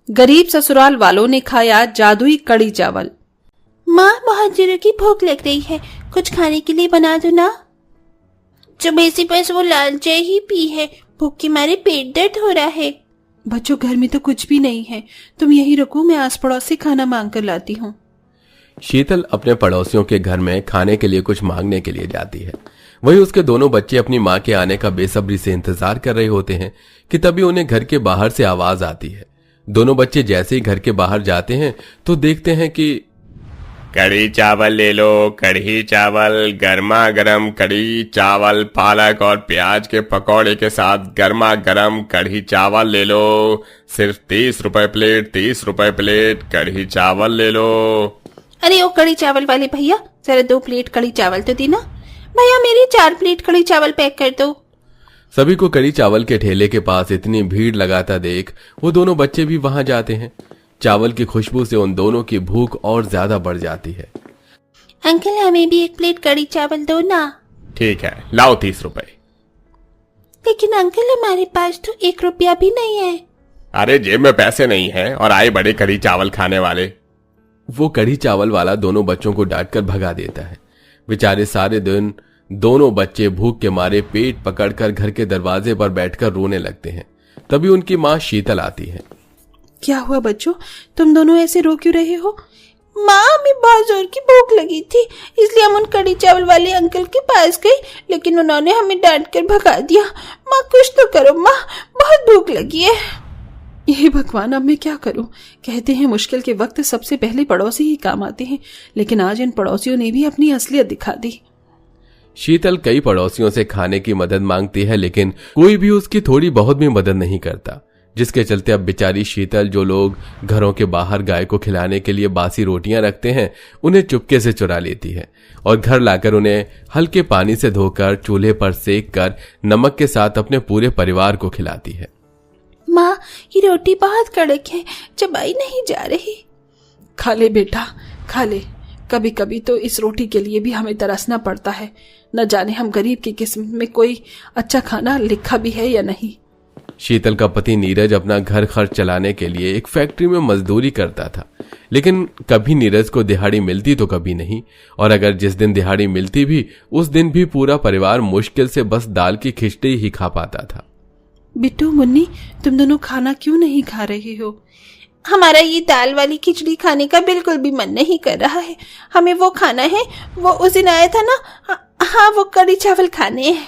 गरीब ससुराल वालों ने खाया जादुई कड़ी चावल। माँ, बहुत जोरों की भूख लग रही है, कुछ खाने के लिए बना दो ना। सुबह से बस वो लाल चाय ही पी है, भूख के मारे पेट दर्द हो रहा है। बच्चों, घर में तो कुछ भी नहीं है, तुम यहीं रुको, मैं आस पड़ोस से खाना मांग कर लाती हूँ। शीतल अपने पड़ोसियों के घर में खाने के लिए कुछ मांगने के लिए जाती है। वहीं उसके दोनों बच्चे अपनी माँ के आने का बेसब्री से इंतजार कर रहे होते हैं कि तभी उन्हें घर के बाहर से आवाज आती है। दोनों बच्चे जैसे ही घर के बाहर जाते हैं तो देखते हैं कि कढ़ी चावल ले लो, कढ़ी चावल, गर्मा गर्म कढ़ी चावल, पालक और प्याज के पकौड़े के साथ गर्मा गर्म कढ़ी चावल ले लो, सिर्फ 30 रुपए प्लेट, 30 रुपए प्लेट कढ़ी चावल ले लो। अरे ओ कढ़ी चावल वाले भैया, जरा 2 प्लेट कढ़ी चावल तो देना। भैया, मेरी 4 प्लेट कढ़ी चावल पैक कर दो। सभी को कढ़ी चावल के ठेले के पास इतनी भीड़ लगाता देख वो दोनों बच्चे भी वहां जाते हैं। चावल की खुशबू से उन दोनों की भूख और ज्यादा बढ़ जाती है। अंकल, हमें भी 1 प्लेट कढ़ी चावल दो ना। ठीक है, लाओ 30 रुपए। लेकिन अंकल, हमारे पास तो 1 रुपया भी नहीं है। अरे जेब में पैसे नहीं है और आए बड़े कढ़ी चावल खाने वाले। वो कढ़ी चावल वाला दोनों बच्चों को डांटकर भगा देता है। बेचारे सारे दिन दोनों बच्चे भूख के मारे पेट पकड़कर घर के दरवाजे पर बैठकर रोने लगते हैं। तभी उनकी माँ शीतल आती है। क्या हुआ बच्चों, तुम दोनों ऐसे रो क्यों रहे हो? माँ, हमें बहुत जोर की भूख लगी थी, इसलिए हम उन कढ़ी चावल वाले अंकल के पास गए, लेकिन उन्होंने हमें डांट कर भगा दिया। माँ, कुछ तो करो माँ, बहुत भूख लगी है। ये भगवान, अब मैं क्या करूं? कहते हैं मुश्किल के वक्त सबसे पहले पड़ोसी ही काम आते हैं, लेकिन आज इन पड़ोसियों ने भी अपनी असलियत दिखा दी। शीतल कई पड़ोसियों से खाने की मदद मांगती है, लेकिन कोई भी उसकी थोड़ी बहुत भी मदद नहीं करता, जिसके चलते अब बेचारी शीतल जो लोग घरों के बाहर गाय को खिलाने के लिए बासी रोटियां रखते हैं उन्हें चुपके से चुरा लेती है और घर लाकर उन्हें हल्के पानी से धोकर चूल्हे पर सेक कर नमक के साथ अपने पूरे परिवार को खिलाती है। माँ, ये रोटी बहुत कड़क है, चबाई नहीं जा रही। खा ले बेटा, खा ले। कभी कभी तो इस रोटी के लिए भी हमें तरसना पड़ता है। न जाने हम गरीब की किस्मत में कोई अच्छा खाना लिखा भी है या नहीं। शीतल का पति नीरज अपना घर खर्च चलाने के लिए एक फैक्ट्री में मजदूरी करता था, लेकिन कभी नीरज को दिहाड़ी मिलती तो कभी नहीं, और अगर जिस दिन दिहाड़ी मिलती भी उस दिन भी पूरा परिवार मुश्किल से बस दाल की खिचड़ी ही खा पाता था। बिट्टू, मुन्नी, तुम दोनों खाना क्यों नहीं खा रहे हो? हमारा ये दाल वाली खिचड़ी खाने का बिल्कुल भी मन नहीं कर रहा है। हमें वो खाना है, वो उस दिन आया था ना। हाँ, वो कढ़ी चावल खाने हैं।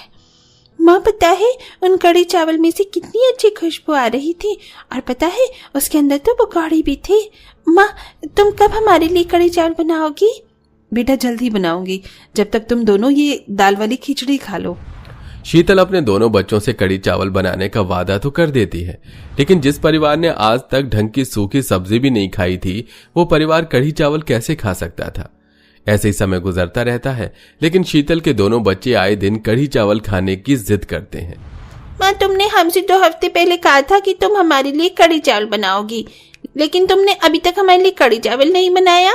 माँ, पता है उन कढ़ी चावल में से कितनी अच्छी खुशबू आ रही थी, और पता है उसके अंदर तो पकौड़ी भी थी। माँ, तुम कब हमारे लिए कढ़ी चावल बनाओगी? बेटा, जल्दी बनाऊंगी, जब तक तुम दोनों ये दाल वाली खिचड़ी खा लो। शीतल अपने दोनों बच्चों से कढ़ी चावल बनाने का वादा तो कर देती है, लेकिन जिस परिवार ने आज तक ढंग की सूखी सब्जी भी नहीं खाई थी वो परिवार कढ़ी चावल कैसे खा सकता था। ऐसे ही समय गुजरता रहता है, लेकिन शीतल के दोनों बच्चे आए दिन कढ़ी चावल खाने की जिद करते हैं। माँ, तुमने हमसे 2 हफ्ते पहले कहा था कि तुम हमारे लिए कढ़ी चावल बनाओगी, लेकिन तुमने अभी तक हमारे लिए कढ़ी चावल नहीं बनाया।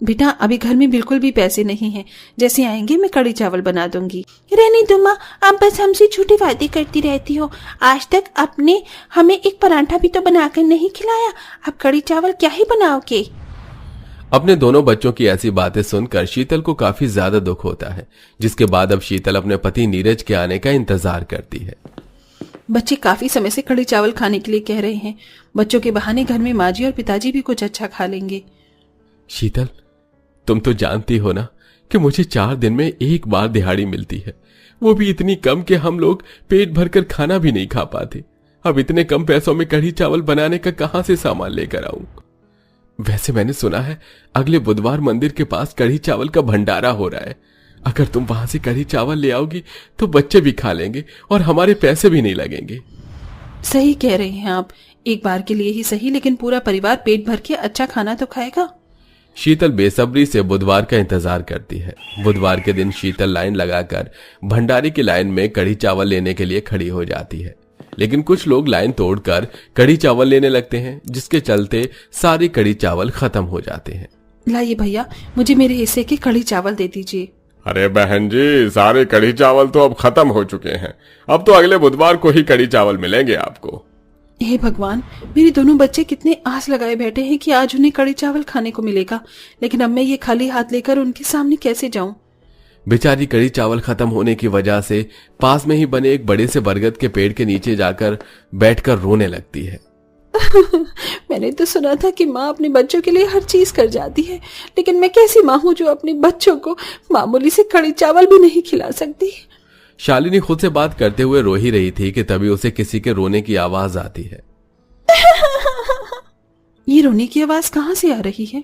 बेटा, अभी घर में बिल्कुल भी पैसे नहीं हैं, जैसे आएंगे मैं कढ़ी चावल बना दूंगी। रहने दो माँ, आप बस हमसे झूठी बातें करती रहती हो। आज तक आपने हमें एक पराठा भी तो बनाकर नहीं खिलाया, अब कढ़ी चावल क्या ही बनाओगे? अपने दोनों बच्चों की ऐसी बातें सुनकर शीतल को काफी ज्यादा दुख होता है, जिसके बाद अब शीतल अपने पति नीरज के आने का इंतजार करती है। बच्चे काफी समय से कढ़ी चावल खाने के लिए कह रहे हैं। बच्चों के बहाने घर में माँ जी और पिताजी भी कुछ अच्छा खा लेंगे। शीतल, तुम तो जानती हो ना कि मुझे 4 दिन में 1 बार दिहाड़ी मिलती है, वो भी इतनी कम कि हम लोग पेट भरकर खाना भी नहीं खा पाते। अब इतने कम पैसों में कढ़ी चावल बनाने का कहां से सामान लेकर आऊं? वैसे मैंने सुना है अगले बुधवार मंदिर के पास कढ़ी चावल का भंडारा हो रहा है। अगर तुम वहां से कढ़ी चावल ले आओगी तो बच्चे भी खा लेंगे और हमारे पैसे भी नहीं लगेंगे। सही कह रहे हैं आप, एक बार के लिए ही सही, लेकिन पूरा परिवार पेट भर के अच्छा खाना तो खाएगा। शीतल बेसब्री से बुधवार का इंतजार करती है। बुधवार के दिन शीतल लाइन लगाकर भंडारे की लाइन में कढ़ी चावल लेने के लिए खड़ी हो जाती है, लेकिन कुछ लोग लाइन तोड़कर कढ़ी चावल लेने लगते हैं, जिसके चलते सारे कढ़ी चावल खत्म हो जाते हैं। लाइए भैया, मुझे मेरे हिस्से के कढ़ी चावल दे दीजिए। अरे बहन जी, सारे कढ़ी चावल तो अब खत्म हो चुके हैं, अब तो अगले बुधवार को ही कढ़ी चावल मिलेंगे आपको। हे भगवान, मेरे दोनों बच्चे कितने आस लगाए बैठे हैं कि आज उन्हें कड़ी चावल खाने को मिलेगा, लेकिन अब मैं ये खाली हाथ लेकर उनके सामने कैसे जाऊं? बेचारी कड़ी चावल खत्म होने की वजह से पास में ही बने एक बड़े से बरगद के पेड़ के नीचे जाकर बैठकर रोने लगती है। मैंने तो सुना था कि माँ अपने बच्चों के लिए हर चीज कर जाती है, लेकिन मैं कैसी माँ हूँ जो अपने बच्चों को मामूली से कड़ी चावल भी नहीं खिला सकती। शालिनी खुद से बात करते हुए रो ही रही थी कि तभी उसे किसी के रोने की आवाज आती है। ये रोने की आवाज कहाँ से आ रही है?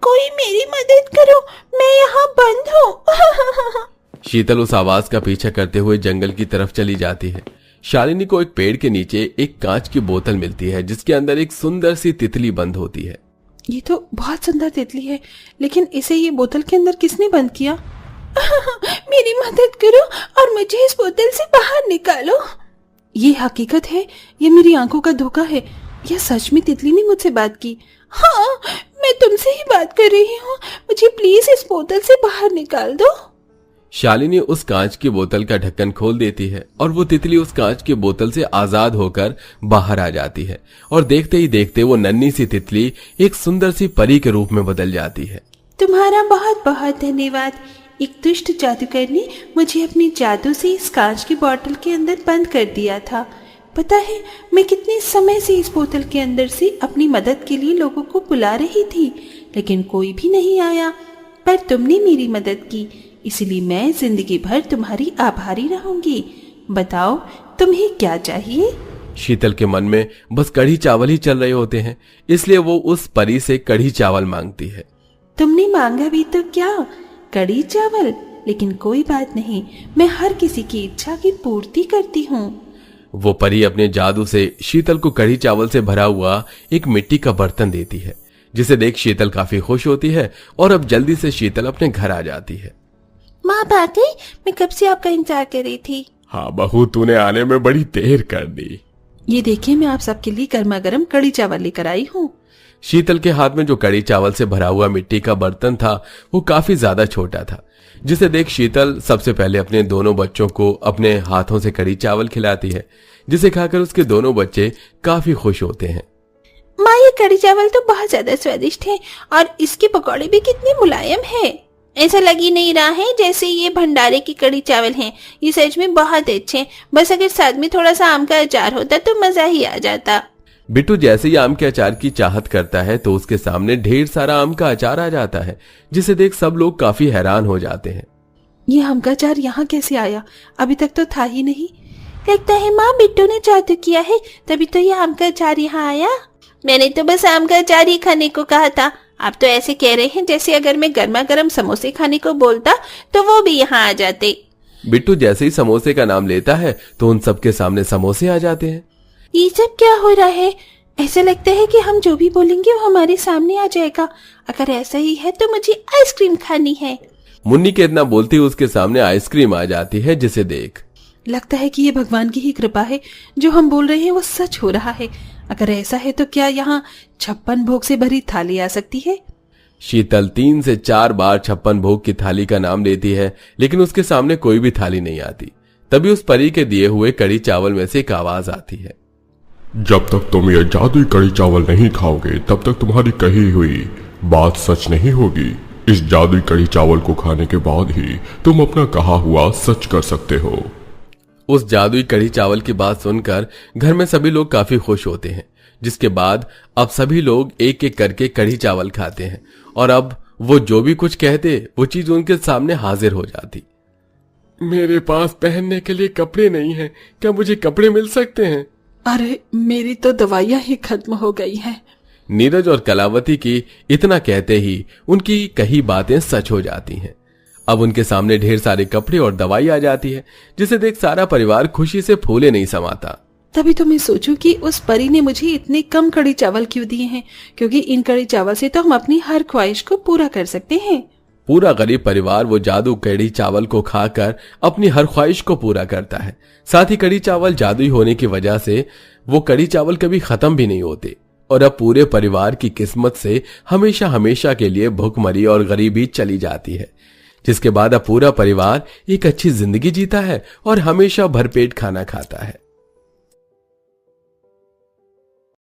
कोई मेरी मदद करो, मैं यहाँ बंद हूँ। शीतल उस आवाज का पीछा करते हुए जंगल की तरफ चली जाती है। शालिनी को एक पेड़ के नीचे एक कांच की बोतल मिलती है जिसके अंदर एक सुंदर सी तितली बंद होती है। ये तो बहुत सुंदर तितली है, लेकिन इसे ये बोतल के अंदर किसने बंद किया? मेरी मदद करो और मुझे इस बोतल से बाहर निकालो। ये हकीकत है, ये मेरी आंखों का धोखा है, या सच में तितली ने मुझसे बात की? हाँ, मैं तुमसे ही बात कर रही हूँ, मुझे प्लीज इस बोतल से बाहर निकाल दो। शालिनी उस कांच की बोतल का ढक्कन खोल देती है और वो तितली उस कांच की बोतल से आजाद होकर बाहर आ जाती है और देखते ही देखते वो नन्ही सी तितली एक सुंदर सी परी के रूप में बदल जाती है। तुम्हारा बहुत बहुत धन्यवाद। एक दुष्ट जादूगर ने मुझे अपने जादू से इस कांच की बोतल के अंदर बंद कर दिया था। पता है, मैं कितने समय से इस बोतल के अंदर से अपनी मदद के लिए लोगों को बुला रही थी, लेकिन कोई भी नहीं आया, पर तुमने मेरी मदद की, इसलिए मैं जिंदगी भर तुम्हारी आभारी रहूंगी। बताओ, तुम्हें क्या चाहिए? शीतल के मन में बस कढ़ी चावल ही चल रहे होते हैं, इसलिए वो उस परी से कढ़ी चावल मांगती है। तुमने मांगा भी तो क्या, कढ़ी चावल? लेकिन कोई बात नहीं, मैं हर किसी की इच्छा की पूर्ति करती हूँ। वो परी अपने जादू से शीतल को कढ़ी चावल से भरा हुआ एक मिट्टी का बर्तन देती है, जिसे देख शीतल काफी खुश होती है और अब जल्दी से शीतल अपने घर आ जाती है। माँ आ गई, मैं कब से आपका इंतजार कर रही थी। हाँ बहू, तूने आने में बड़ी देर कर दी। ये देखिए, मैं आप सबके लिए गर्मा गर्म कड़ी चावल लेकर आई हूँ। शीतल के हाथ में जो कड़ी चावल से भरा हुआ मिट्टी का बर्तन था वो काफी ज्यादा छोटा था, जिसे देख शीतल सबसे पहले अपने दोनों बच्चों को अपने हाथों से कड़ी चावल खिलाती है, जिसे खाकर उसके दोनों बच्चे काफी खुश होते हैं। माँ, ये कड़ी चावल तो बहुत ज्यादा स्वादिष्ट है और इसके पकौड़े भी कितने मुलायम है। ऐसा लग ही नहीं रहा है जैसे ये भंडारे की कड़ी चावल हैं। ये सच में बहुत अच्छे हैं। बस अगर साथ में थोड़ा सा आम का अचार होता तो मजा ही आ जाता। बिट्टू जैसे ही आम के अचार की चाहत करता है तो उसके सामने ढेर सारा आम का अचार आ जाता है, जिसे देख सब लोग काफी हैरान हो जाते हैं। ये आम का अचार यहाँ कैसे आया? अभी तक तो था ही नहीं। लगता है माँ बिट्टू ने जादू किया है, तभी तो ये आम का अचार यहाँ आया। मैंने तो बस आम का अचार ही खाने को कहा था। आप तो ऐसे कह रहे हैं जैसे अगर मैं गर्मा गर्म समोसे खाने को बोलता तो वो भी यहाँ आ जाते। बिट्टू जैसे ही समोसे का नाम लेता है तो उन सबके सामने समोसे आ जाते हैं। ये सब क्या हो रहा है? ऐसा लगता है कि हम जो भी बोलेंगे वो हमारे सामने आ जाएगा। अगर ऐसा ही है तो मुझे आइसक्रीम खानी है। मुन्नी के इतना बोलते ही उसके सामने आइसक्रीम आ जाती है, जिसे देख लगता है कि ये भगवान की ही कृपा है, जो हम बोल रहे हैं वो सच हो रहा है। अगर ऐसा है तो क्या यहाँ 56 भोग से भरी थाली आ सकती है? शीतल 3 से 4 बार 56 भोग की थाली का नाम लेती है, लेकिन उसके सामने कोई भी थाली नहीं आती। तभी उस परी के दिए हुए कड़ी चावल में से एक आवाज आती है। जब तक तुम ये जादुई कड़ी चावल नहीं खाओगे तब तक तुम्हारी कही हुई बात सच नहीं होगी। इस जादुई कड़ी चावल को खाने के बाद ही तुम अपना कहा हुआ सच कर सकते हो। उस जादुई कड़ी चावल की बात सुनकर घर में सभी लोग काफी खुश होते हैं, जिसके बाद अब सभी लोग एक एक करके कड़ी चावल खाते हैं और अब वो जो भी कुछ कहते वो चीज उनके सामने हाजिर हो जाती। मेरे पास पहनने के लिए कपड़े नहीं हैं, क्या मुझे कपड़े मिल सकते हैं? अरे मेरी तो दवाइयां ही खत्म हो गई हैं। नीरज और कलावती की इतना कहते ही उनकी कही बातें सच हो जाती हैं। अब उनके सामने ढेर सारे कपड़े और दवाई आ जाती है, जिसे देख सारा परिवार खुशी से फूले नहीं समाता। तभी तो मैं सोचूं कि उस परी ने मुझे इतने कम कड़ी चावल क्यों दिए हैं, क्योंकि इन कड़ी चावल से तो हम अपनी हर ख्वाहिश को पूरा कर सकते हैं। पूरा गरीब परिवार वो जादू कड़ी चावल को खाकर अपनी हर ख्वाहिश को पूरा करता है। साथ ही कड़ी चावल जादुई होने की वजह से वो कड़ी चावल कभी खत्म भी नहीं होते और अब पूरे परिवार की किस्मत से हमेशा हमेशा के लिए भूखमरी और गरीबी चली जाती है, जिसके बाद अब पूरा परिवार एक अच्छी जिंदगी जीता है और हमेशा भरपेट खाना खाता है।